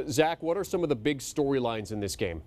Zach, what are some of the big storylines in this game?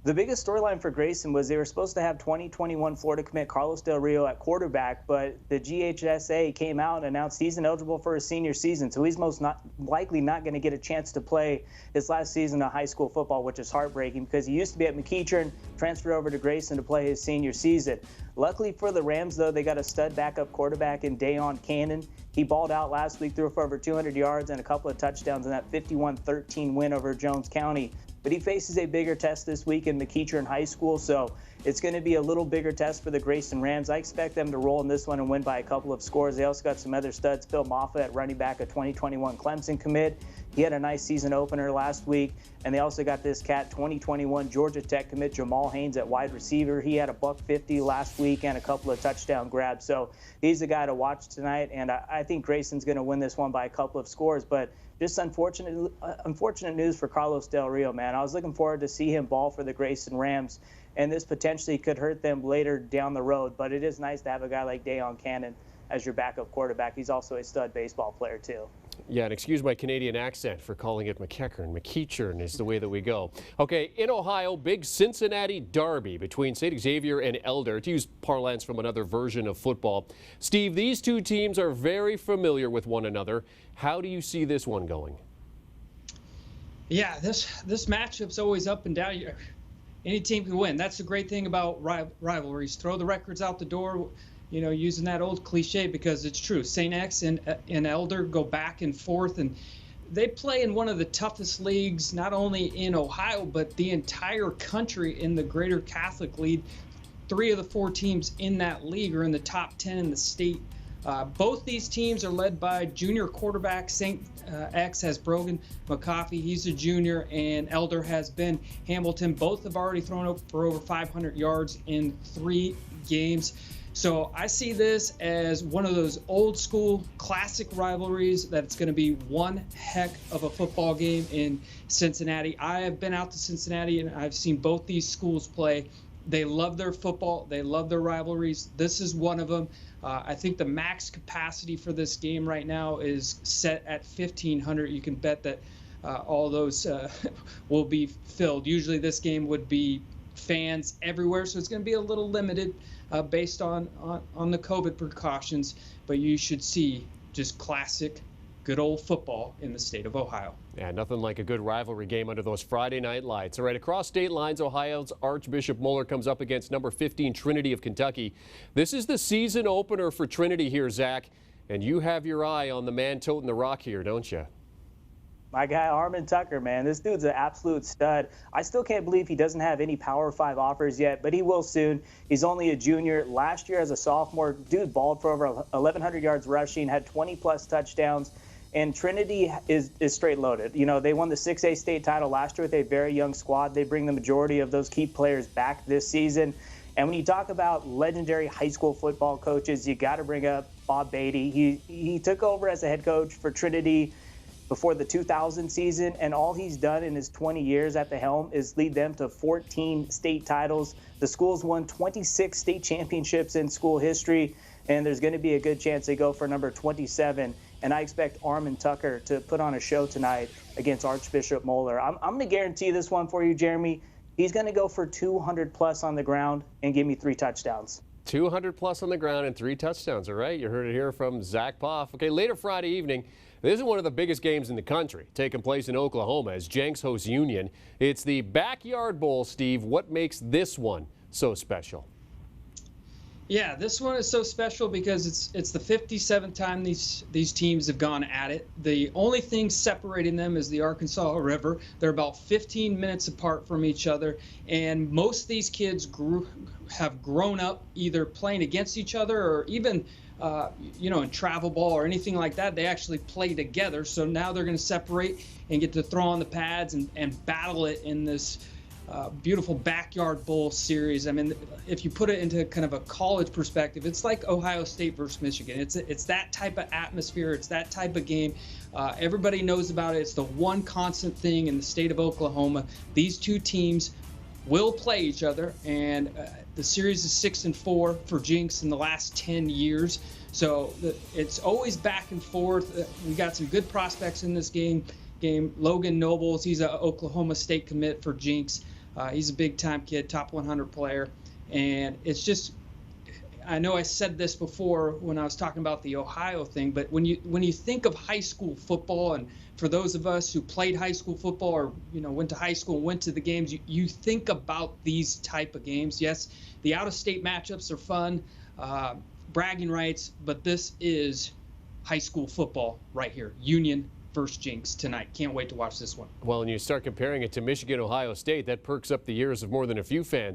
The biggest storyline for Grayson was they were supposed to have 2021 Florida commit Carlos Del Rio at quarterback, but the GHSA came out and announced he's ineligible for his senior season, so he's most likely not going to get a chance to play his last season of high school football, which is heartbreaking because he used to be at McEachern, transferred over to Grayson to play his senior season. Luckily for the Rams, though, they got a stud backup quarterback in Dayon Cannon. He balled out last week, threw for over 200 yards and a couple of touchdowns in that 51-13 win over Jones County. But he faces a bigger test this week in McEachern High School, so it's going to be a little bigger test for the Grayson Rams. I expect them to roll in this one and win by a couple of scores. They also got some other studs. Phil Moffa at running back, a 2021 Clemson commit. He had a nice season opener last week. And they also got this cat, 2021 Georgia Tech commit, Jamal Haynes at wide receiver. He had a $150 last week and a couple of touchdown grabs. So he's the guy to watch tonight. And I think Grayson's going to win this one by a couple of scores. But just unfortunate news for Carlos Del Rio, man. I was looking forward to see him ball for the Grayson Rams, and this potentially could hurt them later down the road. But it is nice to have a guy like Dayon Cannon as your backup quarterback. He's also a stud baseball player, too. Yeah, and excuse my Canadian accent for calling it McEachern is the way that we go. Okay, in Ohio, big Cincinnati derby between St. Xavier and Elder, to use parlance from another version of football. Steve, these two teams are very familiar with one another. How do you see this one going? Yeah, this matchup's always up and down. Any team can win. That's the great thing about rivalries. Throw the records out the door. You know, using that old cliche because it's true. St. X and Elder go back and forth, and they play in one of the toughest leagues, not only in Ohio, but the entire country in the Greater Catholic League. 3 of the 4 teams in that league are in the top 10 in the state. Both these teams are led by junior quarterback. St. X has Brogan McCoffey. He's a junior, and Elder has Ben Hamilton. Both have already thrown up for over 500 yards in 3 games. So I see this as one of those old school classic rivalries that it's going to be one heck of a football game in Cincinnati. I have been out to Cincinnati and I've seen both these schools play. They love their football. They love their rivalries. This is one of them. I think the max capacity for this game right now is set at 1,500. You can bet that all those will be filled. Usually this game would be fans everywhere, so it's going to be a little limited based on the COVID precautions, but you should see just classic good old football in the state of Ohio. Yeah, nothing like a good rivalry game under those Friday night lights. All right, across state lines, Ohio's Archbishop Moeller comes up against number 15 Trinity of Kentucky. This is the season opener for Trinity here, Zach, and you have your eye on the man toting the rock here, don't you? My guy, Armin Tucker, man, this dude's an absolute stud. I still can't believe he doesn't have any Power 5 offers yet, but he will soon. He's only a junior. Last year as a sophomore, dude balled for over 1,100 yards rushing, had 20-plus touchdowns, and Trinity is straight loaded. You know, they won the 6A state title last year with a very young squad. They bring the majority of those key players back this season. And when you talk about legendary high school football coaches, you got to bring up Bob Beatty. He took over as a head coach for Trinity before the 2000 season, and all he's done in his 20 years at the helm is lead them to 14 state titles. The school's won 26 state championships in school history, and there's going to be a good chance they go for number 27. And I expect Armin Tucker to put on a show tonight against Archbishop Moeller. I'm going to guarantee this one for you, Jeremy. He's going to go for 200-plus on the ground and give me 3 touchdowns. 200-plus on the ground and 3 touchdowns, all right? You heard it here from Zack Poff. Okay, later Friday evening, this is one of the biggest games in the country, taking place in Oklahoma as Jenks hosts Union. It's the Backyard Bowl, Steve. What makes this one so special? Yeah, this one is so special because it's the 57th time these teams have gone at it. The only thing separating them is the Arkansas River. They're about 15 minutes apart from each other, and most of these kids have grown up either playing against each other or even in travel ball or anything like that. They actually play together, so now they're going to separate and get to throw on the pads and battle it in this beautiful Backyard Bowl series. I mean, if you put it into kind of a college perspective, it's like Ohio State versus Michigan. It's that type of atmosphere. It's that type of game. Everybody knows about it. It's the one constant thing in the state of Oklahoma. These two teams will play each other, and the series is 6-4 for Jenks in the last 10 years. So it's always back and forth. We got some good prospects in this game. game. Logan Nobles, he's an Oklahoma State commit for Jenks. He's a big-time kid, top 100 player. And it's just, I know I said this before when I was talking about the Ohio thing, but when you think of high school football, and for those of us who played high school football or went to high school and went to the games, you think about these type of games. Yes, the out-of-state matchups are fun, bragging rights, but this is high school football right here. Union versus Jenks tonight. Can't wait to watch this one. Well, and you start comparing it to Michigan, Ohio State, that perks up the ears of more than a few fans.